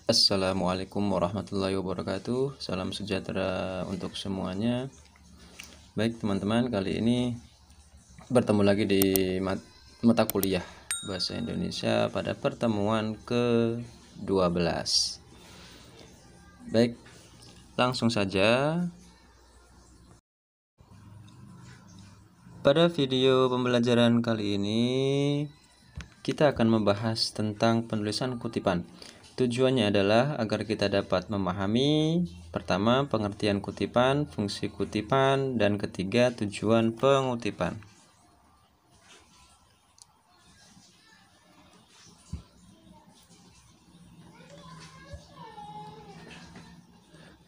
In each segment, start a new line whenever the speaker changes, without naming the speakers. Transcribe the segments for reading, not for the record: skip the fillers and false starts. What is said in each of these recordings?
Assalamualaikum warahmatullahi wabarakatuh. Salam sejahtera untuk semuanya. Baik teman-teman, kali ini bertemu lagi di mata kuliah Bahasa Indonesia pada pertemuan ke-12. Baik, langsung saja. Pada video pembelajaran kali ini kita akan membahas tentang penulisan kutipan. Tujuannya adalah agar kita dapat memahami pertama pengertian kutipan, fungsi kutipan, dan ketiga tujuan pengutipan.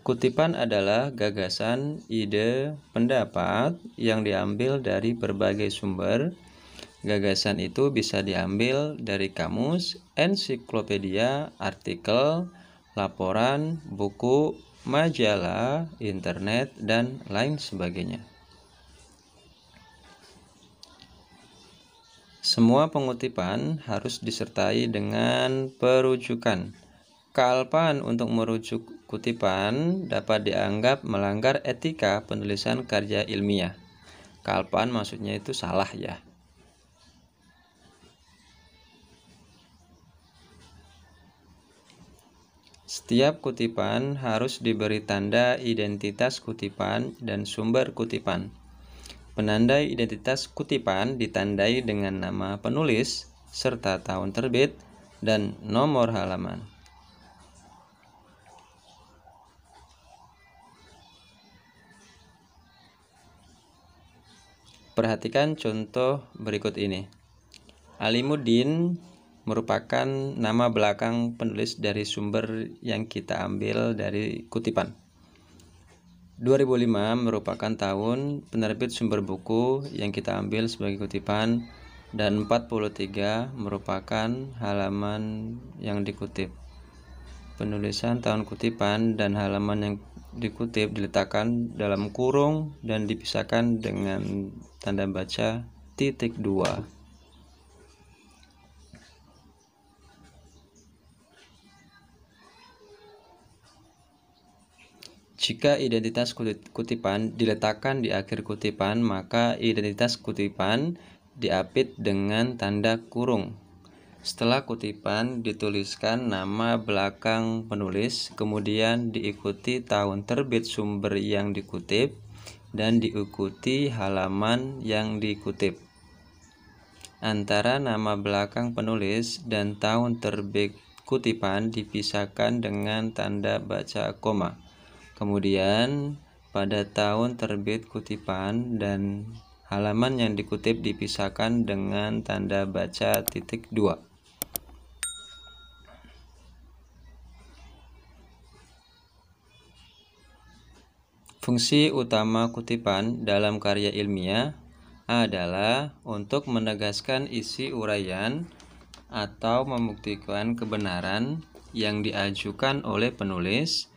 Kutipan adalah gagasan, ide, pendapat yang diambil dari berbagai sumber. Gagasan itu bisa diambil dari kamus, ensiklopedia, artikel, laporan, buku, majalah, internet, dan lain sebagainya. Semua pengutipan harus disertai dengan perujukan. Kealpaan untuk merujuk kutipan dapat dianggap melanggar etika penulisan karya ilmiah. Kealpaan maksudnya itu salah ya. Setiap kutipan harus diberi tanda identitas kutipan dan sumber kutipan. Penandai identitas kutipan ditandai dengan nama penulis serta tahun terbit dan nomor halaman. Perhatikan contoh berikut ini. Alimuddin merupakan nama belakang penulis dari sumber yang kita ambil dari kutipan. 2005 merupakan tahun penerbit sumber buku yang kita ambil sebagai kutipan, dan 43 merupakan halaman yang dikutip. Penulisan tahun kutipan dan halaman yang dikutip diletakkan dalam kurung dan dipisahkan dengan tanda baca ×2. Jika identitas kutipan diletakkan di akhir kutipan, maka identitas kutipan diapit dengan tanda kurung. Setelah kutipan dituliskan nama belakang penulis, kemudian diikuti tahun terbit sumber yang dikutip, dan diikuti halaman yang dikutip. Antara nama belakang penulis dan tahun terbit kutipan dipisahkan dengan tanda baca koma. Kemudian pada tahun terbit kutipan dan halaman yang dikutip dipisahkan dengan tanda baca ×2. Fungsi utama kutipan dalam karya ilmiah adalah untuk menegaskan isi uraian atau membuktikan kebenaran yang diajukan oleh penulis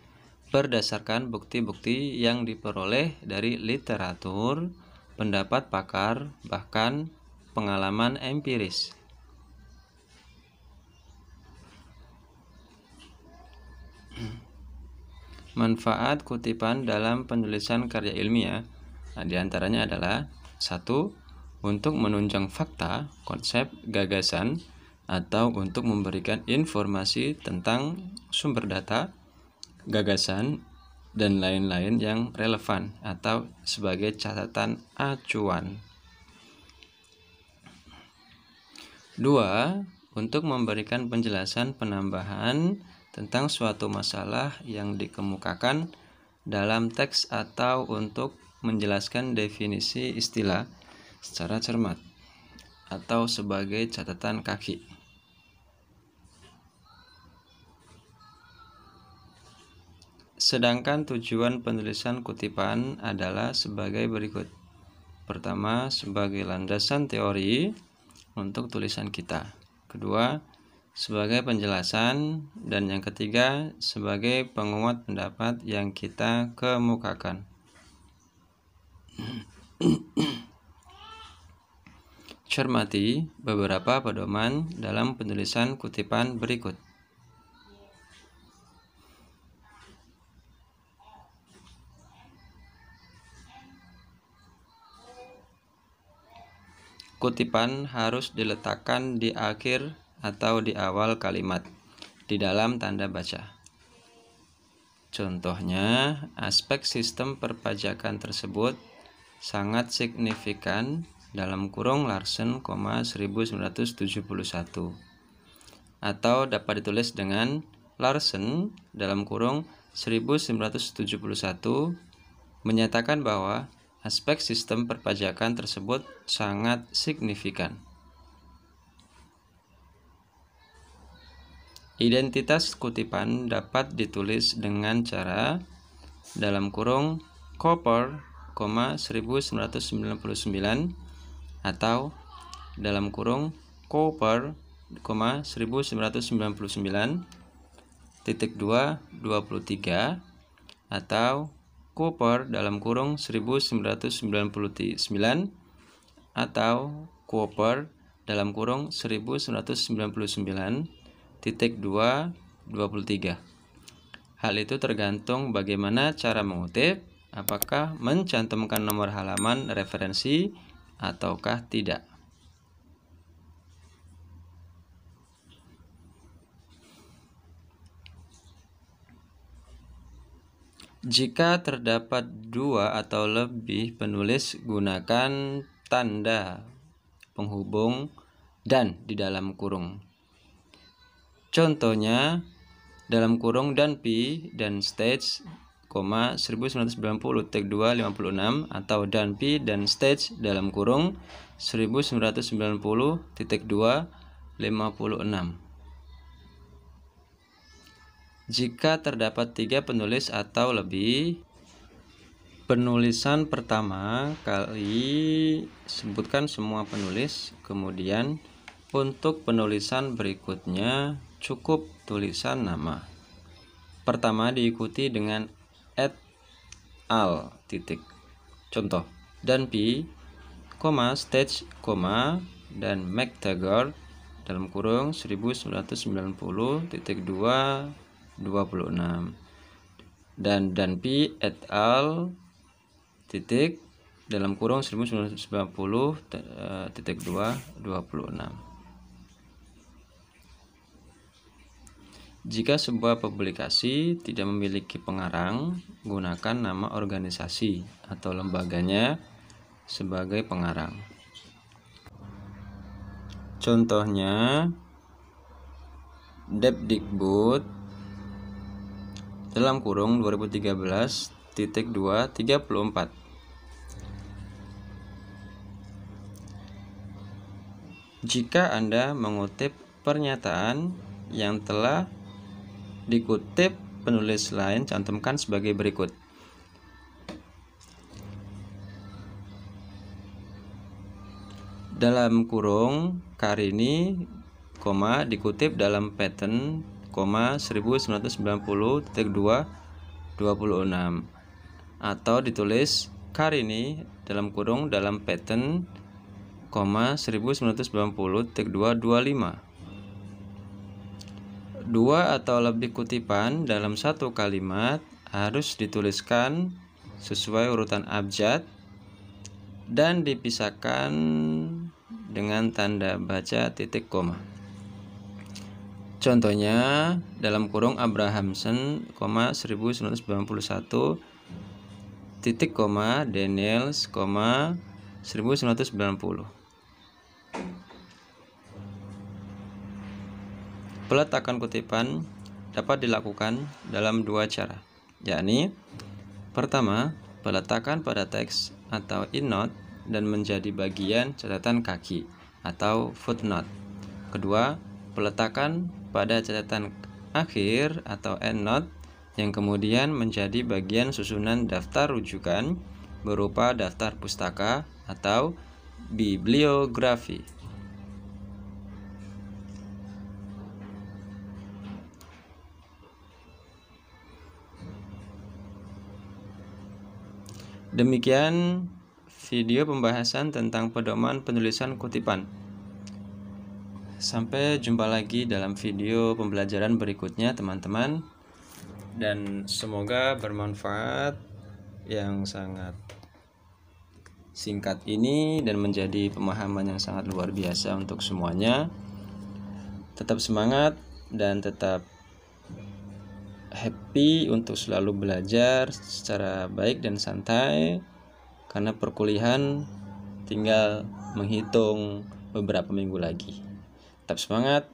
berdasarkan bukti-bukti yang diperoleh dari literatur, pendapat pakar, bahkan pengalaman empiris. Manfaat kutipan dalam penulisan karya ilmiah diantaranya adalah 1. Untuk menunjang fakta, konsep, gagasan, atau untuk memberikan informasi tentang sumber data, gagasan, dan lain-lain yang relevan atau sebagai catatan acuan. 2. Untuk memberikan penjelasan penambahan tentang suatu masalah yang dikemukakan dalam teks atau untuk menjelaskan definisi istilah secara cermat atau sebagai catatan kaki. Sedangkan tujuan penulisan kutipan adalah sebagai berikut. Pertama, sebagai landasan teori untuk tulisan kita. Kedua, sebagai penjelasan. Dan yang ketiga, sebagai penguat pendapat yang kita kemukakan. Cermati beberapa pedoman dalam penulisan kutipan berikut. kutipan harus diletakkan di akhir atau di awal kalimat di dalam tanda baca. Contohnya, aspek sistem perpajakan tersebut sangat signifikan dalam kurung Larsen, 1971, atau dapat ditulis dengan Larsen dalam kurung 1971 menyatakan bahwa aspek sistem perpajakan tersebut sangat signifikan. Identitas kutipan dapat ditulis dengan cara dalam kurung Cooper, 1999 atau dalam kurung Cooper, 1999 titik 223 atau Cooper dalam kurung 1999 atau Cooper dalam kurung 1999 titik 223. Hal itu tergantung bagaimana cara mengutip, apakah mencantumkan nomor halaman referensi ataukah tidak. Jika terdapat dua atau lebih penulis, gunakan tanda penghubung dan di dalam kurung. Contohnya, dalam kurung dan P dan stage, 1990 tag 256 atau dan P dan stage dalam kurung 1990 titik 256. Jika terdapat 3 penulis atau lebih, penulisan pertama kali sebutkan semua penulis, kemudian untuk penulisan berikutnya cukup tulisan nama. Pertama diikuti dengan et al titik. Contoh, dan P, stage, dan McTaggart dalam kurung 1990 titik 226 dan P et al titik dalam kurung 1990 titik 226. Jika sebuah publikasi tidak memiliki pengarang, gunakan nama organisasi atau lembaganya sebagai pengarang. Contohnya, Depdikbud dalam kurung 2013 titik 234. Jika Anda mengutip pernyataan yang telah dikutip penulis lain, cantumkan sebagai berikut. Dalam kurung Karini, dikutip dalam pattern, 1990 titik 226 atau ditulis Karini dalam kurung dalam pattern, 1990 titik 225. Dua atau lebih kutipan dalam satu kalimat harus dituliskan sesuai urutan abjad dan dipisahkan dengan tanda baca titik koma. Contohnya, dalam kurung Abrahamsen, 1991 titik koma Daniels, 1990. Peletakan kutipan dapat dilakukan dalam dua cara, yakni pertama, peletakan pada teks atau endnote dan menjadi bagian catatan kaki atau footnote. Kedua, peletakan pada catatan akhir atau endnote yang kemudian menjadi bagian susunan daftar rujukan berupa daftar pustaka atau bibliografi. Demikian video pembahasan tentang pedoman penulisan kutipan. Sampai jumpa lagi dalam video pembelajaran berikutnya, teman-teman, dan semoga bermanfaat yang sangat. singkat ini dan menjadi pemahaman yang sangat luar biasa untuk semuanya. Tetap semangat dan tetap happy untuk selalu belajar secara baik dan santai, karena perkuliahan tinggal menghitung beberapa minggu lagi. Tetap semangat,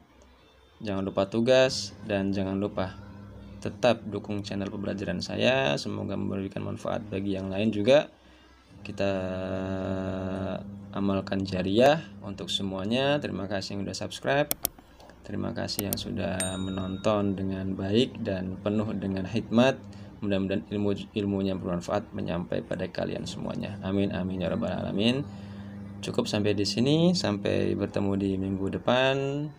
jangan lupa tugas, dan jangan lupa tetap dukung channel pembelajaran saya. Semoga memberikan manfaat bagi yang lain juga. Kita amalkan jariah untuk semuanya. Terima kasih yang sudah subscribe. Terima kasih yang sudah menonton dengan baik dan penuh dengan hikmat. Mudah-mudahan ilmunya bermanfaat menyampai pada kalian semuanya. Amin amin ya rabbal alamin. Cukup sampai di sini. Sampai bertemu di minggu depan.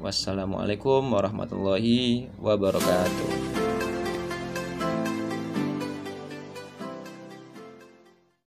Wassalamualaikum warahmatullahi wabarakatuh.